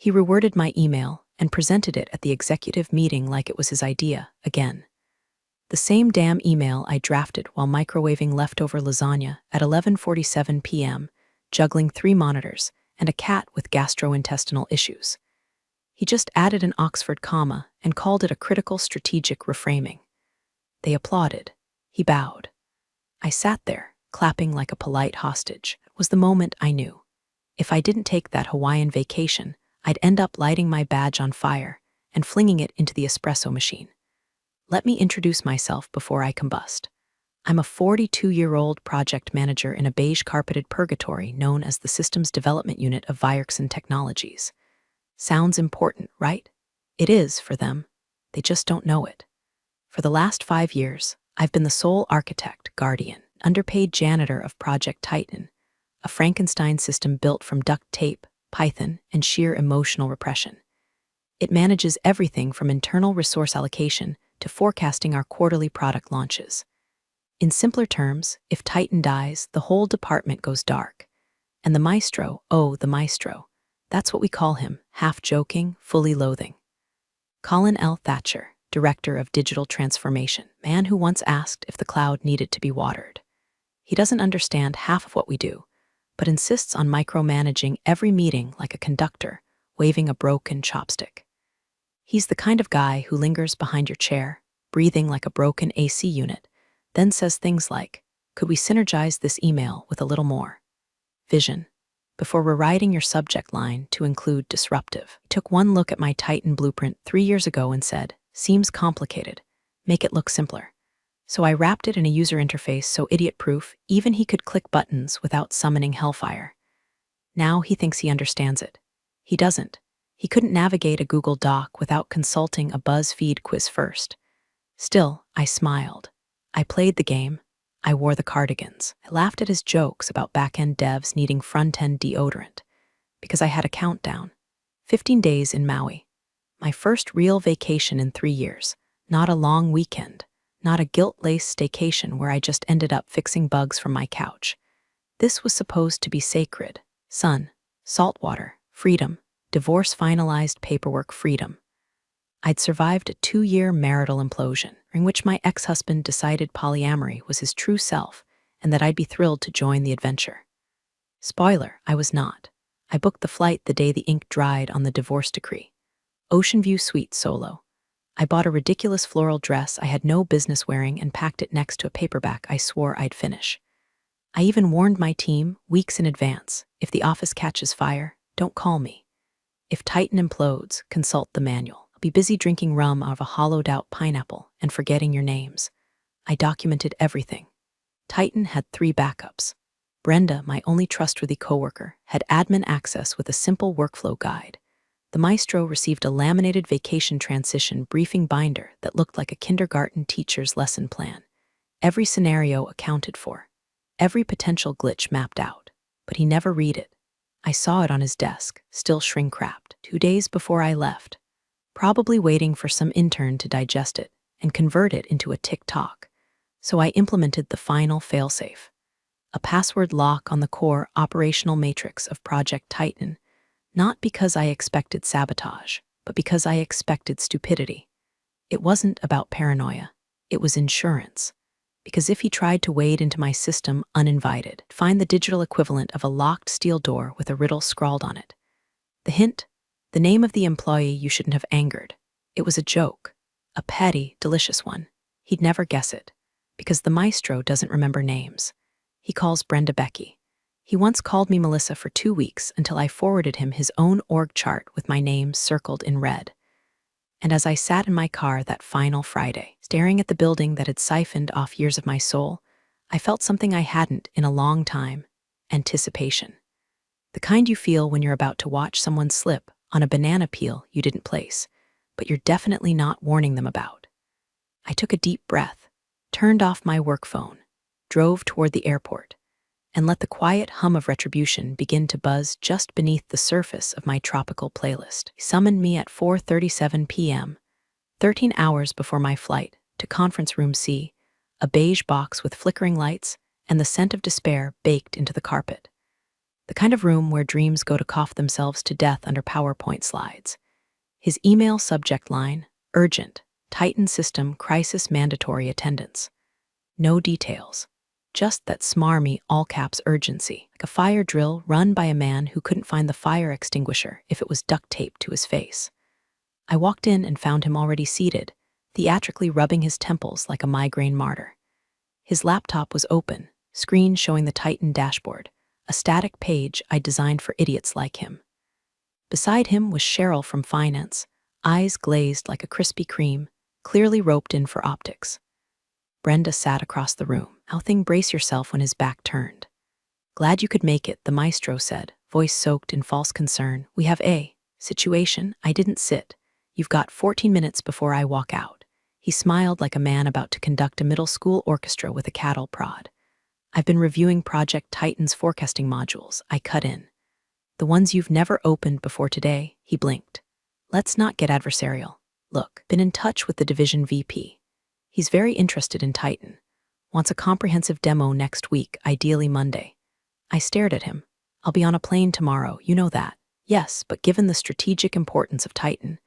He reworded my email and presented it at the executive meeting like it was his idea, again. The same damn email I drafted while microwaving leftover lasagna at 11:47 p.m., juggling 3 monitors and a cat with gastrointestinal issues. He just added an Oxford comma and called it a critical strategic reframing. They applauded. He bowed. I sat there, clapping like a polite hostage. It was the moment I knew. If I didn't take that Hawaiian vacation, I'd end up lighting my badge on fire and flinging it into the espresso machine. Let me introduce myself before I combust. I'm a 42-year-old project manager in a beige-carpeted purgatory known as the Systems Development Unit of Vyerkson Technologies. Sounds important, right? It is for them. They just don't know it. For the last 5 years, I've been the sole architect, guardian, underpaid janitor of Project Titan, a Frankenstein system built from duct tape, Python, and sheer emotional repression. It manages everything from internal resource allocation to forecasting our quarterly product launches. In simpler terms, if Titan dies, the whole department goes dark. And the maestro, oh, the maestro, that's what we call him, half joking, fully loathing. Colin L. Thatcher, Director of Digital Transformation, man who once asked if the cloud needed to be watered. He doesn't understand half of what we do, but insists on micromanaging every meeting like a conductor, waving a broken chopstick. He's the kind of guy who lingers behind your chair, breathing like a broken AC unit, then says things like, "Could we synergize this email with a little more vision?" before rewriting your subject line to include disruptive. He took one look at my Titan blueprint 3 years ago and said, "Seems complicated. Make it look simpler." So I wrapped it in a user interface so idiot-proof even he could click buttons without summoning hellfire. Now he thinks he understands it. He doesn't. He couldn't navigate a Google Doc without consulting a BuzzFeed quiz first. Still, I smiled. I played the game. I wore the cardigans. I laughed at his jokes about back-end devs needing front-end deodorant, because I had a countdown. 15 days in Maui. My first real vacation in 3 years. Not a long weekend. Not a guilt-laced staycation where I just ended up fixing bugs from my couch. This was supposed to be sacred. Sun, salt water, freedom, divorce finalized paperwork freedom. I'd survived a 2-year marital implosion, in which my ex-husband decided polyamory was his true self and that I'd be thrilled to join the adventure. Spoiler, I was not. I booked the flight the day the ink dried on the divorce decree. Ocean View Suite solo. I bought a ridiculous floral dress I had no business wearing and packed it next to a paperback I swore I'd finish. I even warned my team, weeks in advance, if the office catches fire, don't call me. If Titan implodes, consult the manual. Be busy drinking rum out of a hollowed-out pineapple and forgetting your names. I documented everything. Titan had 3 backups. Brenda, my only trustworthy coworker, had admin access with a simple workflow guide. The maestro received a laminated vacation transition briefing binder that looked like a kindergarten teacher's lesson plan. Every scenario accounted for. Every potential glitch mapped out. But he never read it. I saw it on his desk, still shrink-wrapped, 2 days before I left. Probably waiting for some intern to digest it and convert it into a TikTok. So I implemented the final failsafe. A password lock on the core operational matrix of Project Titan, not because I expected sabotage, but because I expected stupidity. It wasn't about paranoia. It was insurance. Because if he tried to wade into my system uninvited, find the digital equivalent of a locked steel door with a riddle scrawled on it. The hint? The name of the employee you shouldn't have angered. It was a joke. A petty, delicious one. He'd never guess it. Because the maestro doesn't remember names. He calls Brenda Becky. He once called me Melissa for 2 weeks until I forwarded him his own org chart with my name circled in red. And as I sat in my car that final Friday, staring at the building that had siphoned off years of my soul, I felt something I hadn't in a long time. Anticipation. The kind you feel when you're about to watch someone slip on a banana peel you didn't place, but you're definitely not warning them about. I took a deep breath, turned off my work phone, drove toward the airport, and let the quiet hum of retribution begin to buzz just beneath the surface of my tropical playlist. He summoned me at 4:37 p.m., 13 hours before my flight, to Conference Room C, a beige box with flickering lights and the scent of despair baked into the carpet. The kind of room where dreams go to cough themselves to death under PowerPoint slides. His email subject line, urgent, Titan system crisis mandatory attendance. No details. Just that smarmy all-caps urgency, like a fire drill run by a man who couldn't find the fire extinguisher if it was duct taped to his face. I walked in and found him already seated, theatrically rubbing his temples like a migraine martyr. His laptop was open, screen showing the Titan dashboard, a static page I designed for idiots like him. Beside him was Cheryl from finance, eyes glazed like a Krispy Kreme, clearly roped in for optics. Brenda sat across the room. "How brace yourself when his back turned." "Glad you could make it," the maestro said, voice soaked in false concern. "We have a situation. I didn't sit. You've got 14 minutes before I walk out." He smiled like a man about to conduct a middle school orchestra with a cattle prod. "I've been reviewing Project Titan's forecasting modules," I cut in. "The ones you've never opened before today," he blinked. "Let's not get adversarial. Look, been in touch with the division VP. He's very interested in Titan. Wants a comprehensive demo next week, ideally Monday." I stared at him. "I'll be on a plane tomorrow, you know that." "Yes, but given the strategic importance of Titan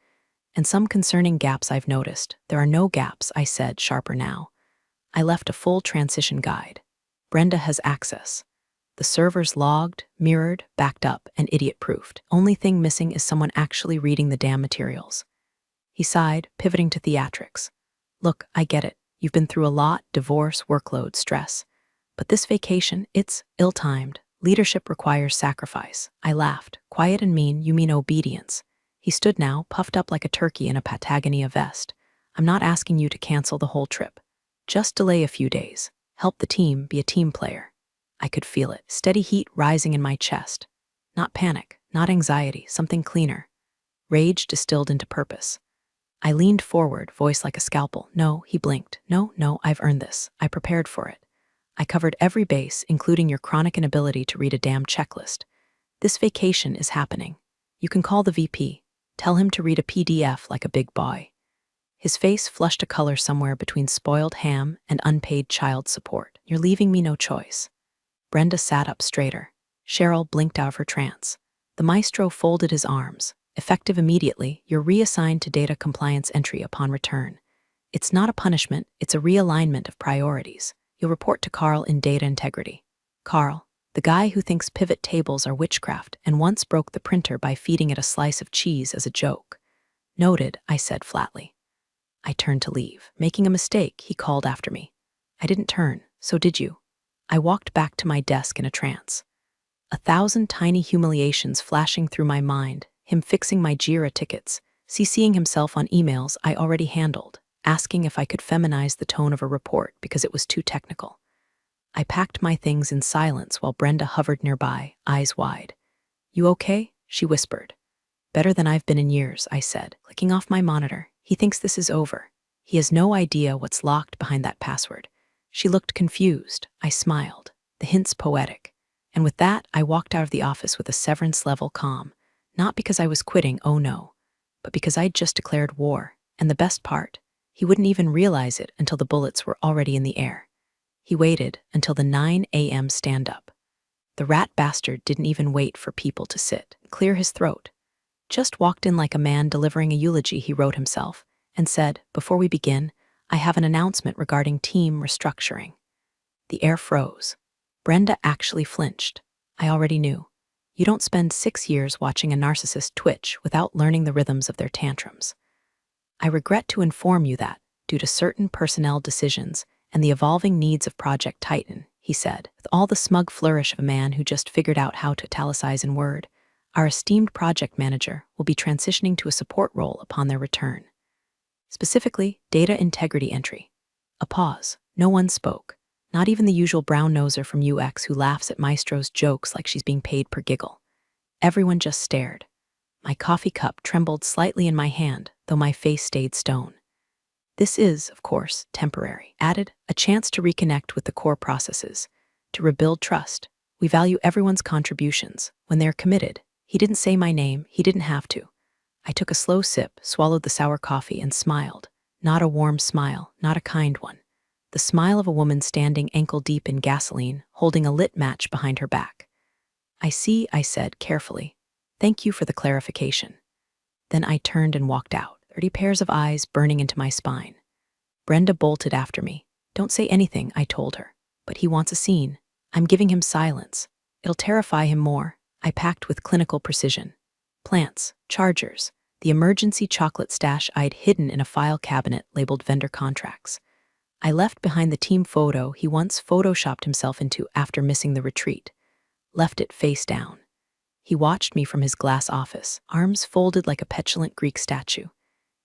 and some concerning gaps I've noticed." "There are no gaps," I said, sharper now. I left a full transition guide. Brenda has access. The server's logged, mirrored, backed up, and idiot-proofed. Only thing missing is someone actually reading the damn materials. He sighed, pivoting to theatrics. "Look, I get it. You've been through a lot, divorce, workload, stress. But this vacation, it's ill-timed. Leadership requires sacrifice." I laughed. "Quiet and mean, you mean obedience." He stood now, puffed up like a turkey in a Patagonia vest. "I'm not asking you to cancel the whole trip. Just delay a few days. Help the team, be a team player." I could feel it, steady heat rising in my chest. Not panic, not anxiety, something cleaner. Rage distilled into purpose. I leaned forward, voice like a scalpel. "No," he blinked. No, I've earned this. I prepared for it. I covered every base, including your chronic inability to read a damn checklist. This vacation is happening. You can call the VP. Tell him to read a PDF like a big boy." His face flushed a color somewhere between spoiled ham and unpaid child support. "You're leaving me no choice." Brenda sat up straighter. Cheryl blinked out of her trance. The maestro folded his arms. "Effective immediately, you're reassigned to data compliance entry upon return. It's not a punishment, it's a realignment of priorities. You'll report to Carl in data integrity." Carl, the guy who thinks pivot tables are witchcraft and once broke the printer by feeding it a slice of cheese as a joke. "Noted," I said flatly. I turned to leave. "Making a mistake," he called after me. I didn't turn, so did you. I walked back to my desk in a trance. 1,000 tiny humiliations flashing through my mind, him fixing my JIRA tickets, CCing himself on emails I already handled, asking if I could feminize the tone of a report because it was too technical. I packed my things in silence while Brenda hovered nearby, eyes wide. "You okay?" she whispered. "Better than I've been in years," I said, clicking off my monitor. "He thinks this is over. He has no idea what's locked behind that password." She looked confused. I smiled. The hint's poetic. And with that, I walked out of the office with a severance-level calm. Not because I was quitting, oh no, but because I'd just declared war. And the best part, he wouldn't even realize it until the bullets were already in the air. He waited until the 9 a.m. stand-up. The rat bastard didn't even wait for people to sit, clear his throat. Just walked in like a man delivering a eulogy, he wrote himself, and said, "Before we begin, I have an announcement regarding team restructuring." The air froze. Brenda actually flinched. I already knew. You don't spend 6 years watching a narcissist twitch without learning the rhythms of their tantrums. "I regret to inform you that, due to certain personnel decisions and the evolving needs of Project Titan," he said, with all the smug flourish of a man who just figured out how to italicize in Word, "our esteemed project manager will be transitioning to a support role upon their return. Specifically, data integrity entry." A pause. No one spoke. Not even the usual brown-noser from UX who laughs at Maestro's jokes like she's being paid per giggle. Everyone just stared. My coffee cup trembled slightly in my hand, though my face stayed stone. "This is, of course, temporary." Added, "a chance to reconnect with the core processes, to rebuild trust. We value everyone's contributions. When they're committed." He didn't say my name, he didn't have to. I took a slow sip, swallowed the sour coffee, and smiled. Not a warm smile, not a kind one. The smile of a woman standing ankle-deep in gasoline, holding a lit match behind her back. I see, I said carefully. Thank you for the clarification. Then I turned and walked out, 30 pairs of eyes burning into my spine. Brenda bolted after me. Don't say anything, I told her. But he wants a scene. I'm giving him silence. It'll terrify him more. I packed with clinical precision. Plants, chargers, the emergency chocolate stash I'd hidden in a file cabinet labeled vendor contracts. I left behind the team photo he once photoshopped himself into after missing the retreat. Left it face down. He watched me from his glass office, arms folded like a petulant Greek statue.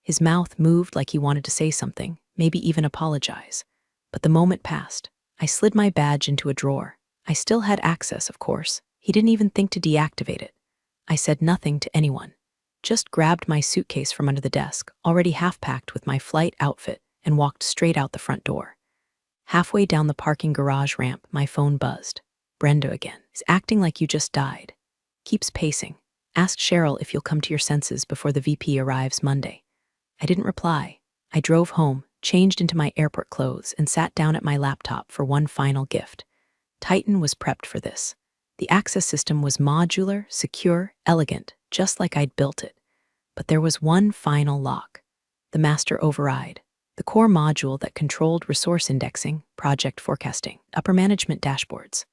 His mouth moved like he wanted to say something, maybe even apologize. But the moment passed. I slid my badge into a drawer. I still had access, of course. He didn't even think to deactivate it. I said nothing to anyone. Just grabbed my suitcase from under the desk, already half-packed with my flight outfit, and walked straight out the front door. Halfway down the parking garage ramp, my phone buzzed. Brenda again. Is acting like you just died. Keeps pacing. Asked Cheryl if you'll come to your senses before the VP arrives Monday. I didn't reply. I drove home, changed into my airport clothes, and sat down at my laptop for one final gift. Titan was prepped for this. The access system was modular, secure, elegant, just like I'd built it. But there was one final lock. The master override. The core module that controlled resource indexing, project forecasting, upper management dashboards.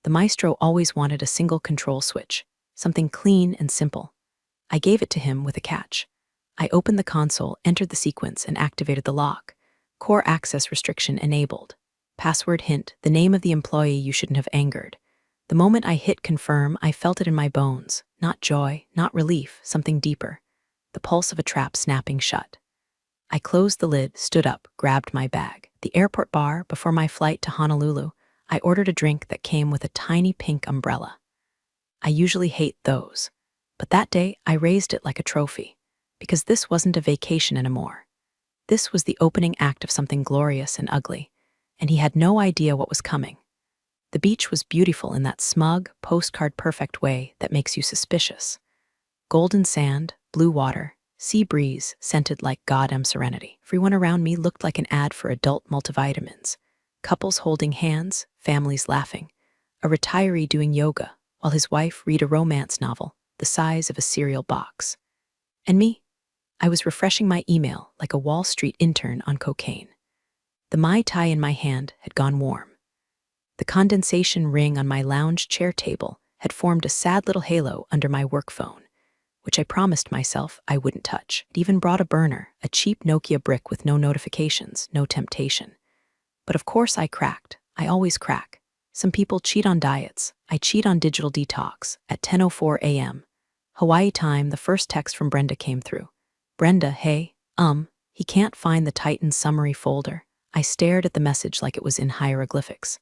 The maestro always wanted a single control switch, something clean and simple. I gave it to him with a catch. I opened the console, entered the sequence, and activated the lock. Core access restriction enabled. Password hint, the name of the employee you shouldn't have angered. The moment I hit confirm, I felt it in my bones. Not joy, not relief, something deeper. The pulse of a trap snapping shut. I closed the lid, stood up, grabbed my bag. The airport bar, before my flight to Honolulu, I ordered a drink that came with a tiny pink umbrella. I usually hate those. But that day, I raised it like a trophy. Because this wasn't a vacation anymore. This was the opening act of something glorious and ugly, and he had no idea what was coming. The beach was beautiful in that smug, postcard-perfect way that makes you suspicious. Golden sand, blue water, sea breeze scented like goddamn serenity. Everyone around me looked like an ad for adult multivitamins. Couples holding hands, families laughing. A retiree doing yoga, while his wife read a romance novel the size of a cereal box. And me? I was refreshing my email like a Wall Street intern on cocaine. The Mai Tai in my hand had gone warm. The condensation ring on my lounge chair table had formed a sad little halo under my work phone, which I promised myself I wouldn't touch. It even brought a burner, a cheap Nokia brick with no notifications, no temptation. But of course I cracked. I always crack. Some people cheat on diets. I cheat on digital detox. At 10:04 a.m. Hawaii time, the first text from Brenda came through. Brenda, hey, he can't find the Titan summary folder. I stared at the message like it was in hieroglyphics.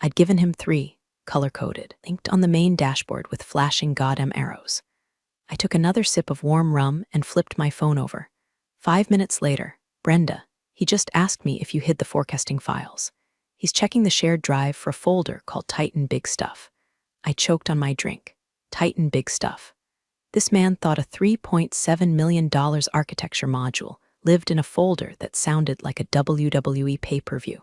I'd given him 3, color-coded, linked on the main dashboard with flashing goddamn arrows. I took another sip of warm rum and flipped my phone over. 5 minutes later, Brenda, he just asked me if you hid the forecasting files. He's checking the shared drive for a folder called Titan Big Stuff. I choked on my drink. Titan Big Stuff. This man thought a $3.7 million architecture module lived in a folder that sounded like a WWE pay-per-view.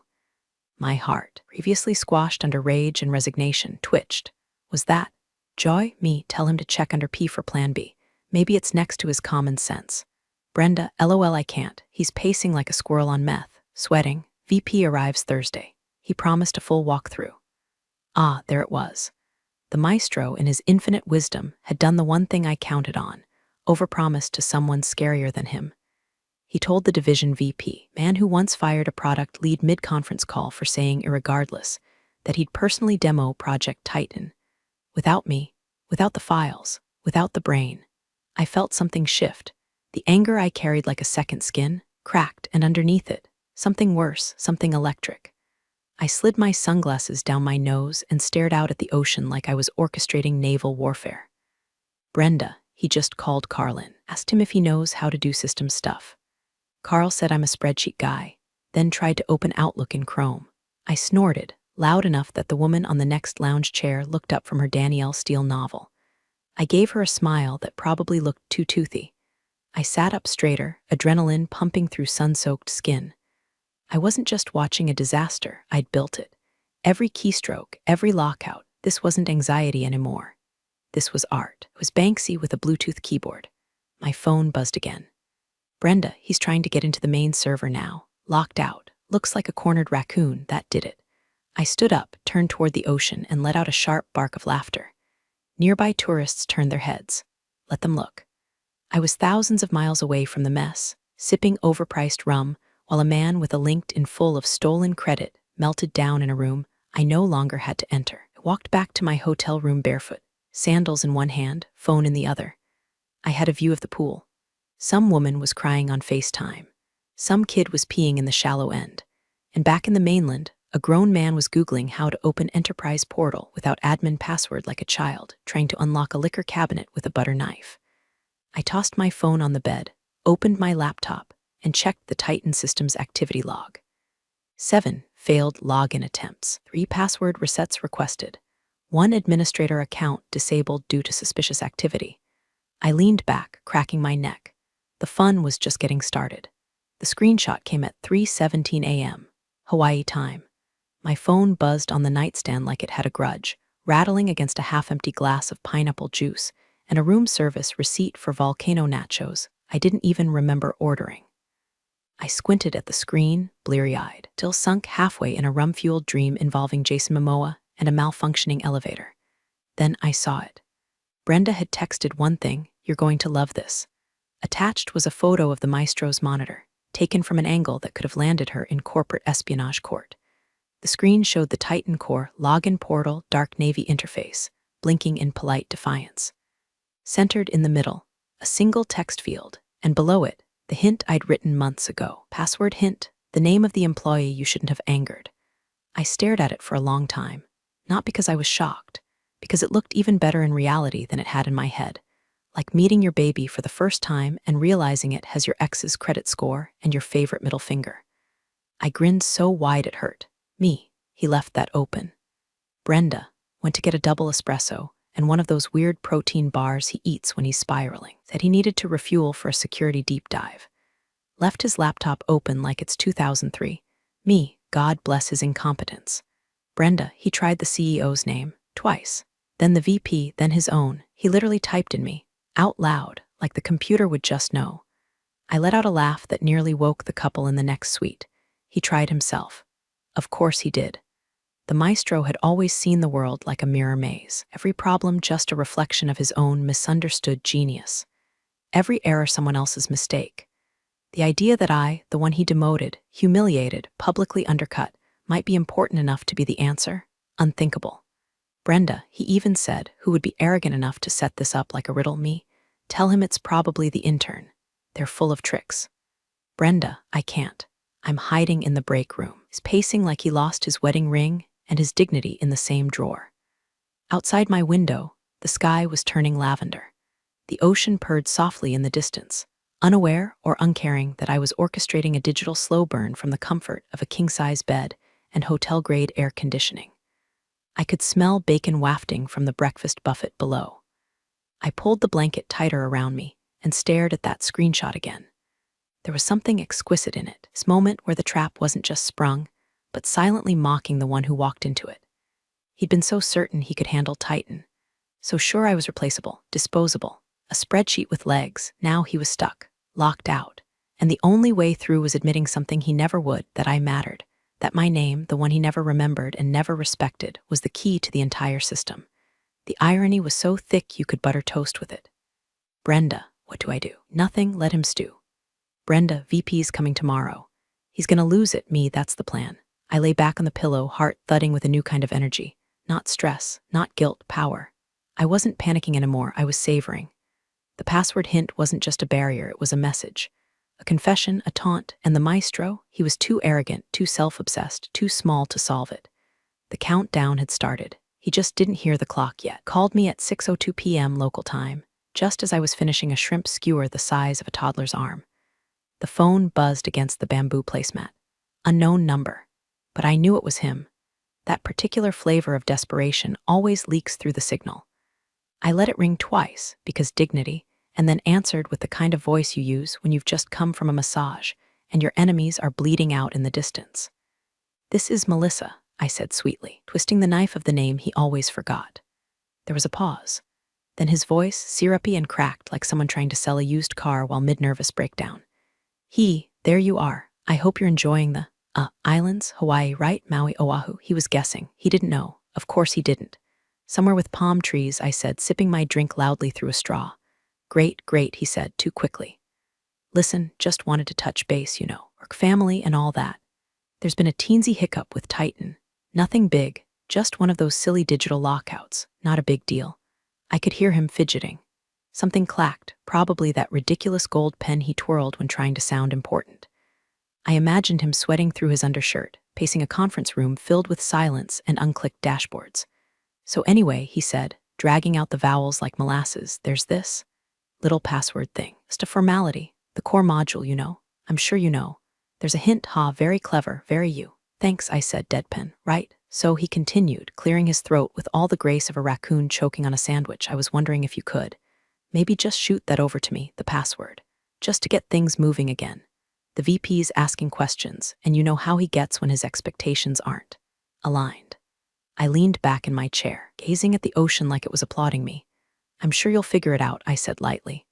My heart, previously squashed under rage and resignation, twitched. Was that joy? Me, tell him to check under P for Plan B. Maybe it's next to his common sense. Brenda, LOL I can't. He's pacing like a squirrel on meth, sweating. VP arrives Thursday. He promised a full walkthrough. Ah, there it was. The maestro, in his infinite wisdom, had done the one thing I counted on, overpromised to someone scarier than him. He told the division VP, man who once fired a product lead mid-conference call for saying irregardless, that he'd personally demo Project Titan. Without me, without the files, without the brain. I felt something shift. The anger I carried like a second skin, cracked, and underneath it, something worse, something electric. I slid my sunglasses down my nose and stared out at the ocean like I was orchestrating naval warfare. Brenda, he just called Carl in, asked him if he knows how to do system stuff. Carl said I'm a spreadsheet guy, then tried to open Outlook in Chrome. I snorted, loud enough that the woman on the next lounge chair looked up from her Danielle Steele novel. I gave her a smile that probably looked too toothy. I sat up straighter, adrenaline pumping through sun-soaked skin. I wasn't just watching a disaster, I'd built it. Every keystroke, every lockout, This wasn't anxiety anymore. This was art. It was Banksy with a Bluetooth keyboard. My phone buzzed again. Brenda, he's trying to get into the main server now. Locked out. Looks like a cornered raccoon. That did it. I stood up, turned toward the ocean, and let out a sharp bark of laughter. Nearby tourists turned their heads. Let them look. I was thousands of miles away from the mess, sipping overpriced rum, while a man with a LinkedIn full of stolen credit melted down in a room I no longer had to enter. I walked back to my hotel room barefoot, sandals in one hand, phone in the other. I had a view of the pool. Some woman was crying on FaceTime. Some kid was peeing in the shallow end. And back in the mainland, a grown man was Googling how to open Enterprise Portal without admin password like a child, trying to unlock a liquor cabinet with a butter knife. I tossed my phone on the bed, opened my laptop, and checked the Titan system's activity log. 7 failed login attempts. 3 password resets requested. 1 administrator account disabled due to suspicious activity. I leaned back, cracking my neck. The fun was just getting started. The screenshot came at 3:17 a.m., Hawaii time. My phone buzzed on the nightstand like it had a grudge, rattling against a half-empty glass of pineapple juice and a room service receipt for volcano nachos I didn't even remember ordering. I squinted at the screen, bleary-eyed, till sunk halfway in a rum-fueled dream involving Jason Momoa and a malfunctioning elevator. Then I saw it. Brenda had texted one thing, "You're going to love this." Attached was a photo of the maestro's monitor, taken from an angle that could have landed her in corporate espionage court. The screen showed the Titan Core login portal dark navy interface, blinking in polite defiance. Centered in the middle, a single text field, and below it, the hint I'd written months ago. Password hint, the name of the employee you shouldn't have angered. I stared at it for a long time, not because I was shocked, because it looked even better in reality than it had in my head, like meeting your baby for the first time and realizing it has your ex's credit score and your favorite middle finger. I grinned so wide it hurt. Me, he left that open. Brenda went to get a double espresso and one of those weird protein bars he eats when he's spiraling. Said he needed to refuel for a security deep dive. Left his laptop open like it's 2003. Me, God bless his incompetence. Brenda, he tried the CEO's name, twice. Then the VP, then his own. He literally typed in me, out loud, like the computer would just know. I let out a laugh that nearly woke the couple in the next suite. He tried himself. Of course he did. The maestro had always seen the world like a mirror maze, every problem just a reflection of his own misunderstood genius. Every error someone else's mistake. The idea that I, the one he demoted, humiliated, publicly undercut, might be important enough to be the answer? Unthinkable. Brenda, he even said, who would be arrogant enough to set this up like a riddle? Me? Tell him it's probably the intern. They're full of tricks. Brenda, I can't. I'm hiding in the break room. He's pacing like he lost his wedding ring and his dignity in the same drawer. Outside my window, the sky was turning lavender. The ocean purred softly in the distance, unaware or uncaring that I was orchestrating a digital slow burn from the comfort of a king-size bed and hotel-grade air conditioning. I could smell bacon wafting from the breakfast buffet below. I pulled the blanket tighter around me and stared at that screenshot again. There was something exquisite in it, this moment where the trap wasn't just sprung, but silently mocking the one who walked into it. He'd been so certain he could handle Titan, so sure I was replaceable, disposable, a spreadsheet with legs. Now he was stuck, locked out, and the only way through was admitting something he never would, that I mattered, that my name, the one he never remembered and never respected, was the key to the entire system. The irony was so thick you could butter toast with it. Brenda, what do I do? Nothing, let him stew. Brenda, VP's coming tomorrow. He's gonna lose it, me, that's the plan. I lay back on the pillow, heart thudding with a new kind of energy. Not stress, not guilt, power. I wasn't panicking anymore, I was savoring. The password hint wasn't just a barrier, it was a message. A confession, a taunt, and the maestro, he was too arrogant, too self-obsessed, too small to solve it. The countdown had started. He just didn't hear the clock yet. Called me at 6:02 p.m. local time, just as I was finishing a shrimp skewer the size of a toddler's arm. The phone buzzed against the bamboo placemat. Unknown number. But I knew it was him. That particular flavor of desperation always leaks through the signal. I let it ring twice, because dignity, and then answered with the kind of voice you use when you've just come from a massage and your enemies are bleeding out in the distance. "This is Melissa," I said sweetly, twisting the knife of the name he always forgot. There was a pause. Then his voice, syrupy and cracked like someone trying to sell a used car while mid-nervous breakdown. There you are. I hope you're enjoying the, islands, Hawaii, right? Maui, Oahu. He was guessing. He didn't know. Of course he didn't. Somewhere with palm trees, I said, sipping my drink loudly through a straw. Great, great, he said, too quickly. Listen, just wanted to touch base, work family and all that. There's been a teensy hiccup with Titan. Nothing big, just one of those silly digital lockouts, not a big deal. I could hear him fidgeting. Something clacked, probably that ridiculous gold pen he twirled when trying to sound important. I imagined him sweating through his undershirt, pacing a conference room filled with silence and unclicked dashboards. So anyway, he said, dragging out the vowels like molasses, there's this little password thing. Just a formality, the core module, I'm sure you know. There's a hint, very clever, very you. Thanks, I said, deadpan. Right? So he continued, clearing his throat with all the grace of a raccoon choking on a sandwich. I was wondering if you could. Maybe just shoot that over to me, the password. Just to get things moving again. The VP's asking questions, and you know how he gets when his expectations aren't aligned. I leaned back in my chair, gazing at the ocean like it was applauding me. I'm sure you'll figure it out, I said lightly.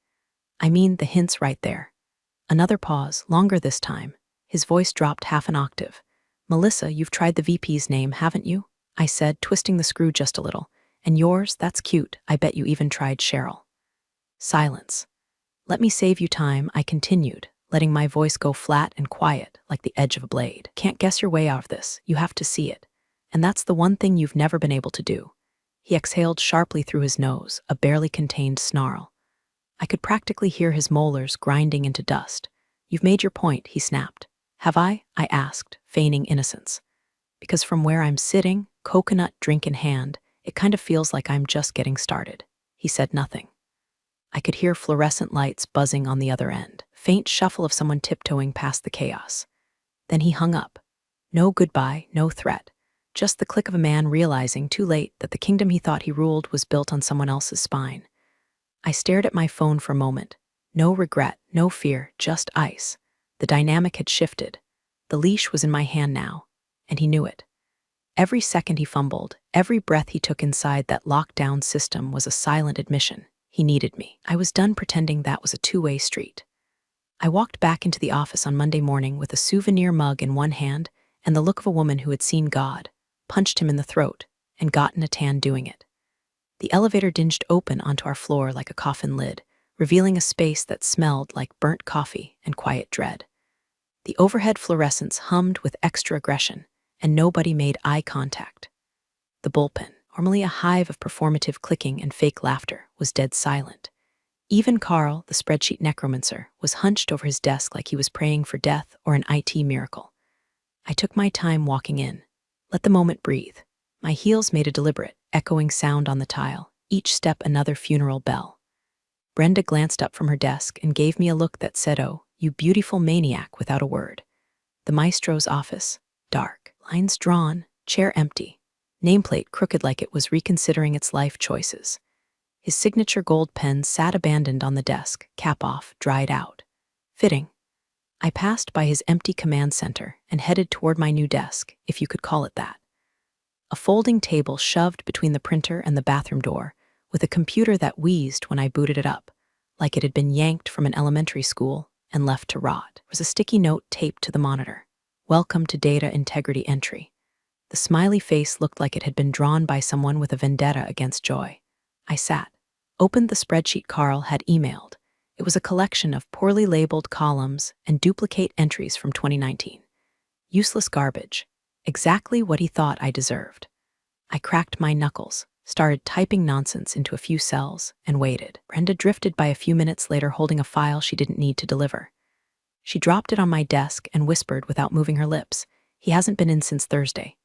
I mean, the hint's right there. Another pause, longer this time. His voice dropped half an octave. Melissa, you've tried the VP's name, haven't you? I said, twisting the screw just a little. And yours? That's cute. I bet you even tried Cheryl. Silence. Let me save you time, I continued, letting my voice go flat and quiet like the edge of a blade. Can't guess your way out of this. You have to see it. And that's the one thing you've never been able to do. He exhaled sharply through his nose, a barely contained snarl. I could practically hear his molars grinding into dust. You've made your point, he snapped. Have I asked, feigning innocence. Because from where I'm sitting, coconut drink in hand, it kind of feels like I'm just getting started. He said nothing. I could hear fluorescent lights buzzing on the other end, faint shuffle of someone tiptoeing past the chaos. Then he hung up. No goodbye, no threat. Just the click of a man realizing too late that the kingdom he thought he ruled was built on someone else's spine. I stared at my phone for a moment. No regret, no fear, just ice. The dynamic had shifted. The leash was in my hand now, and he knew it. Every second he fumbled, every breath he took inside that lockdown system was a silent admission. He needed me. I was done pretending that was a two-way street. I walked back into the office on Monday morning with a souvenir mug in one hand and the look of a woman who had seen God, punched him in the throat, and gotten a tan doing it. The elevator dinged open onto our floor like a coffin lid, revealing a space that smelled like burnt coffee and quiet dread. The overhead fluorescents hummed with extra aggression, and nobody made eye contact. The bullpen, normally a hive of performative clicking and fake laughter, was dead silent. Even Carl, the spreadsheet necromancer, was hunched over his desk like he was praying for death or an IT miracle. I took my time walking in. Let the moment breathe. My heels made a deliberate, echoing sound on the tile, each step another funeral bell. Brenda glanced up from her desk and gave me a look that said, "Oh, you beautiful maniac," without a word. The maestro's office, dark, lines drawn, chair empty, nameplate crooked like it was reconsidering its life choices. His signature gold pen sat abandoned on the desk, cap off, dried out. Fitting. I passed by his empty command center and headed toward my new desk, if you could call it that. A folding table shoved between the printer and the bathroom door, with a computer that wheezed when I booted it up, like it had been yanked from an elementary school and left to rot. There was a sticky note taped to the monitor. Welcome to data integrity entry. The smiley face looked like it had been drawn by someone with a vendetta against Joy. I sat, opened the spreadsheet Carl had emailed. It was a collection of poorly labeled columns and duplicate entries from 2019. Useless garbage. Exactly what he thought I deserved. I cracked my knuckles, started typing nonsense into a few cells, and waited. Brenda drifted by a few minutes later holding a file she didn't need to deliver. She dropped it on my desk and whispered without moving her lips, "He hasn't been in since Thursday."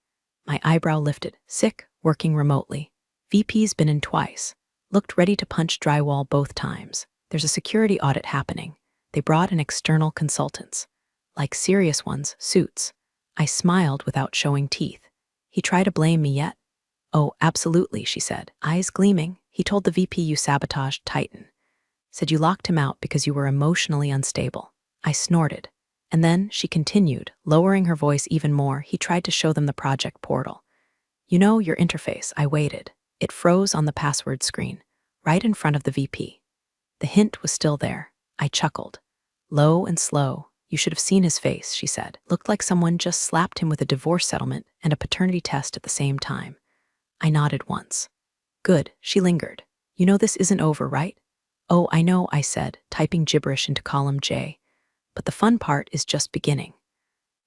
My eyebrow lifted. Sick, working remotely. VP's been in twice. Looked ready to punch drywall both times. There's a security audit happening. They brought in external consultants. Like serious ones, suits. I smiled without showing teeth. He tried to blame me yet? Oh, absolutely, she said, eyes gleaming. He told the VP you sabotaged Titan. Said you locked him out because you were emotionally unstable. I snorted. And then she continued, lowering her voice even more. He tried to show them the project portal. You know, your interface. I waited. It froze on the password screen, right in front of the VP. The hint was still there. I chuckled. Low and slow. You should have seen his face, she said. Looked like someone just slapped him with a divorce settlement and a paternity test at the same time. I nodded once. Good, she lingered. You know this isn't over, right? Oh, I know, I said, typing gibberish into column J. But the fun part is just beginning.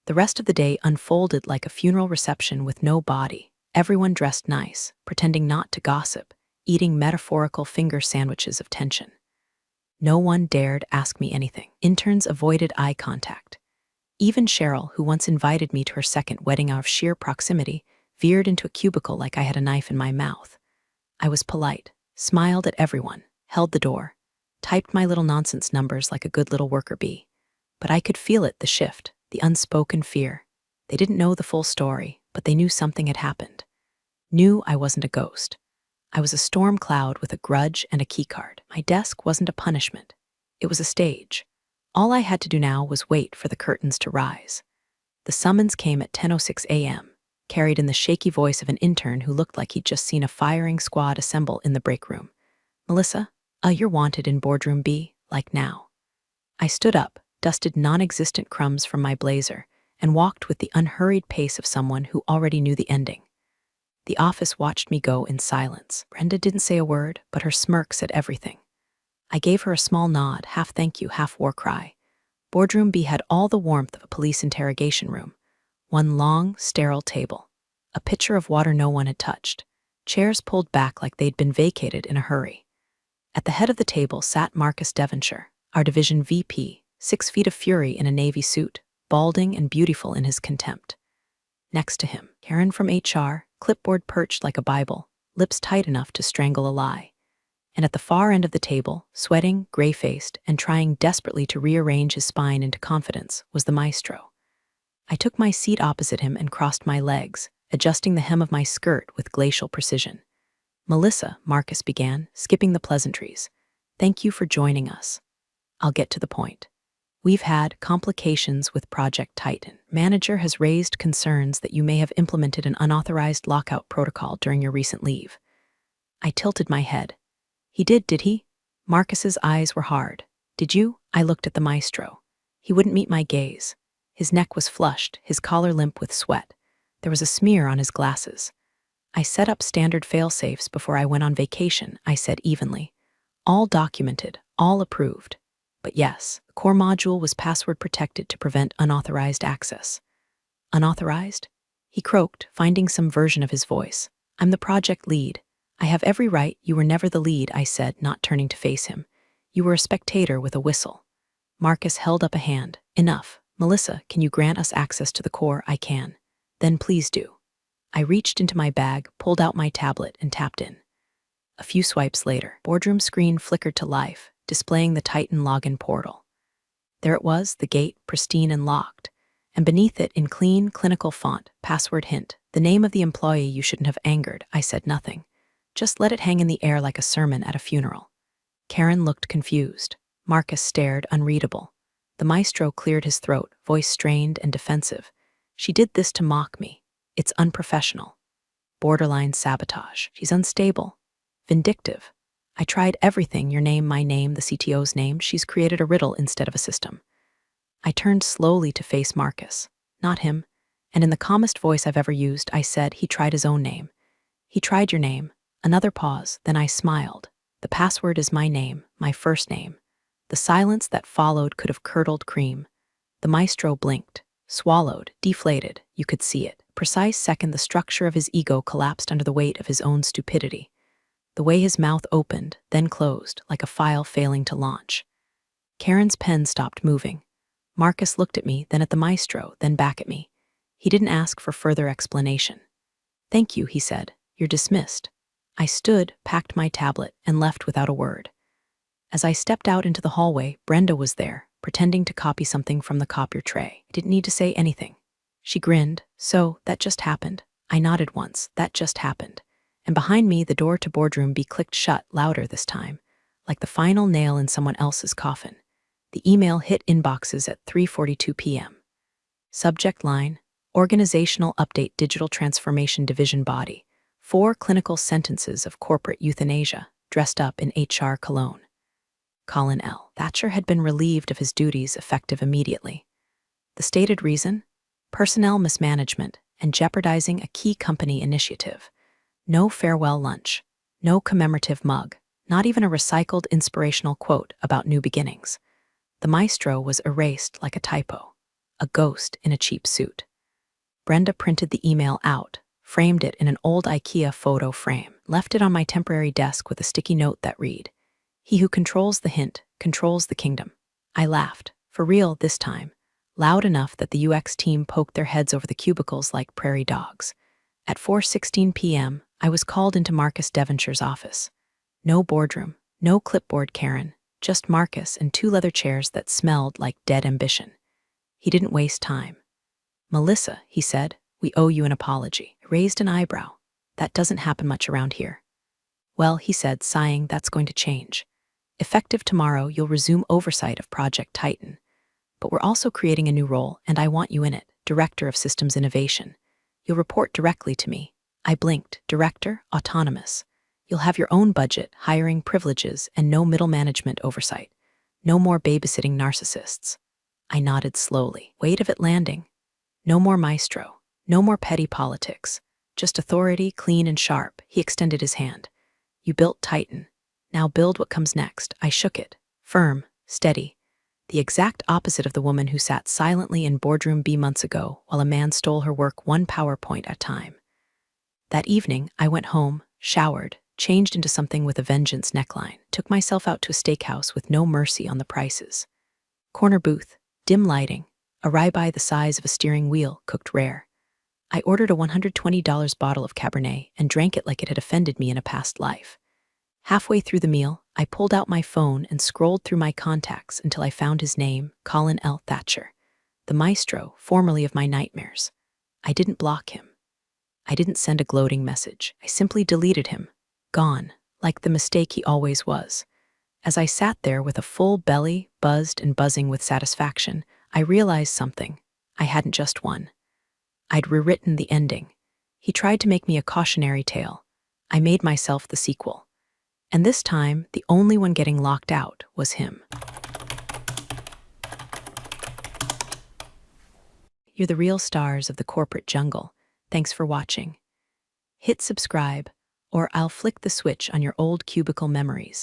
The rest of the day unfolded like a funeral reception with no body. Everyone dressed nice, pretending not to gossip, eating metaphorical finger sandwiches of tension. No one dared ask me anything. Interns avoided eye contact. Even Cheryl, who once invited me to her second wedding out of sheer proximity, veered into a cubicle like I had a knife in my mouth. I was polite, smiled at everyone, held the door, typed my little nonsense numbers like a good little worker bee. But I could feel it, the shift, the unspoken fear. They didn't know the full story, but they knew something had happened. Knew I wasn't a ghost. I was a storm cloud with a grudge and a keycard. My desk wasn't a punishment. It was a stage. All I had to do now was wait for the curtains to rise. The summons came at 10:06 a.m., carried in the shaky voice of an intern who looked like he'd just seen a firing squad assemble in the break room. Melissa, you're wanted in boardroom B, like now. I stood up, dusted non-existent crumbs from my blazer, and walked with the unhurried pace of someone who already knew the ending. The office watched me go in silence. Brenda didn't say a word, but her smirk said everything. I gave her a small nod, half thank you, half war cry. Boardroom B had all the warmth of a police interrogation room. One long, sterile table. A pitcher of water no one had touched. Chairs pulled back like they'd been vacated in a hurry. At the head of the table sat Marcus Devonshire, our division VP, 6 feet of fury in a navy suit, balding and beautiful in his contempt. Next to him, Karen from HR, clipboard perched like a Bible, lips tight enough to strangle a lie. And at the far end of the table, sweating, gray-faced, and trying desperately to rearrange his spine into confidence, was the maestro. I took my seat opposite him and crossed my legs, adjusting the hem of my skirt with glacial precision. Melissa, Marcus began, skipping the pleasantries. Thank you for joining us. I'll get to the point. We've had complications with Project Titan. Manager has raised concerns that you may have implemented an unauthorized lockout protocol during your recent leave. I tilted my head. He did he? Marcus's eyes were hard. Did you? I looked at the maestro. He wouldn't meet my gaze. His neck was flushed, his collar limp with sweat. There was a smear on his glasses. I set up standard fail-safes before I went on vacation, I said evenly. All documented, all approved. But yes, the core module was password protected to prevent unauthorized access. Unauthorized? He croaked, finding some version of his voice. I'm the project lead. I have every right. You were never the lead, I said, not turning to face him. You were a spectator with a whistle. Marcus held up a hand. Enough. Melissa, can you grant us access to the core? I can. Then please do. I reached into my bag, pulled out my tablet, and tapped in. A few swipes later, boardroom screen flickered to life, displaying the Titan login portal. There it was, the gate, pristine and locked, and beneath it, in clean, clinical font, password hint, the name of the employee you shouldn't have angered. I said nothing. Just let it hang in the air like a sermon at a funeral. Karen looked confused. Marcus stared, unreadable. The maestro cleared his throat, voice strained and defensive. She did this to mock me. It's unprofessional. Borderline sabotage. She's unstable. Vindictive. I tried everything, your name, my name, the CTO's name. She's created a riddle instead of a system. I turned slowly to face Marcus. Not him. And in the calmest voice I've ever used, I said, he tried his own name. He tried your name. Another pause, then I smiled. The password is my name, my first name. The silence that followed could have curdled cream. The maestro blinked, swallowed, deflated. You could see it. Precise second, the structure of his ego collapsed under the weight of his own stupidity. The way his mouth opened, then closed, like a file failing to launch. Karen's pen stopped moving. Marcus looked at me, then at the maestro, then back at me. He didn't ask for further explanation. Thank you, he said. You're dismissed. I stood, packed my tablet, and left without a word. As I stepped out into the hallway, Brenda was there, pretending to copy something from the copier tray. I didn't need to say anything. She grinned. So, that just happened. I nodded once. That just happened. And behind me, the door to boardroom B clicked shut, louder this time, like the final nail in someone else's coffin. The email hit inboxes at 3:42 p.m. Subject line: Organizational Update Digital Transformation Division Body. 4 clinical sentences of corporate euthanasia, dressed up in HR cologne. Colin L. Thatcher had been relieved of his duties effective immediately. The stated reason? Personnel mismanagement and jeopardizing a key company initiative. No farewell lunch, no commemorative mug, not even a recycled inspirational quote about new beginnings. The maestro was erased like a typo, a ghost in a cheap suit. Brenda printed the email out, framed it in an old IKEA photo frame, left it on my temporary desk with a sticky note that read, "He who controls the hint, controls the kingdom." I laughed, for real this time, loud enough that the UX team poked their heads over the cubicles like prairie dogs. At 4:16 p.m., I was called into Marcus Devonshire's office. No boardroom, no clipboard Karen, just Marcus and 2 leather chairs that smelled like dead ambition. He didn't waste time. "Melissa," he said, "we owe you an apology." I raised an eyebrow. "That doesn't happen much around here." "Well," he said, sighing, "that's going to change. Effective tomorrow, you'll resume oversight of Project Titan. But we're also creating a new role, and I want you in it, Director of Systems Innovation. You'll report directly to me." I blinked. Director, autonomous. You'll have your own budget, hiring privileges, and no middle management oversight. No more babysitting narcissists. I nodded slowly. Weight of it landing. No more maestro. No more petty politics. Just authority, clean and sharp. He extended his hand. "You built Titan. Now build what comes next." I shook it. Firm, steady. The exact opposite of the woman who sat silently in boardroom B months ago while a man stole her work 1 PowerPoint at a time. That evening, I went home, showered, changed into something with a vengeance neckline, took myself out to a steakhouse with no mercy on the prices. Corner booth, dim lighting, a ribeye the size of a steering wheel, cooked rare. I ordered a $120 bottle of Cabernet and drank it like it had offended me in a past life. Halfway through the meal, I pulled out my phone and scrolled through my contacts until I found his name, Colin L. Thatcher, the maestro formerly of my nightmares. I didn't block him. I didn't send a gloating message. I simply deleted him. Gone, like the mistake he always was. As I sat there with a full belly, buzzed and buzzing with satisfaction, I realized something. I hadn't just won. I'd rewritten the ending. He tried to make me a cautionary tale. I made myself the sequel. And this time, the only one getting locked out was him. You're the real stars of the corporate jungle. Thanks for watching. Hit subscribe, or I'll flick the switch on your old cubicle memories.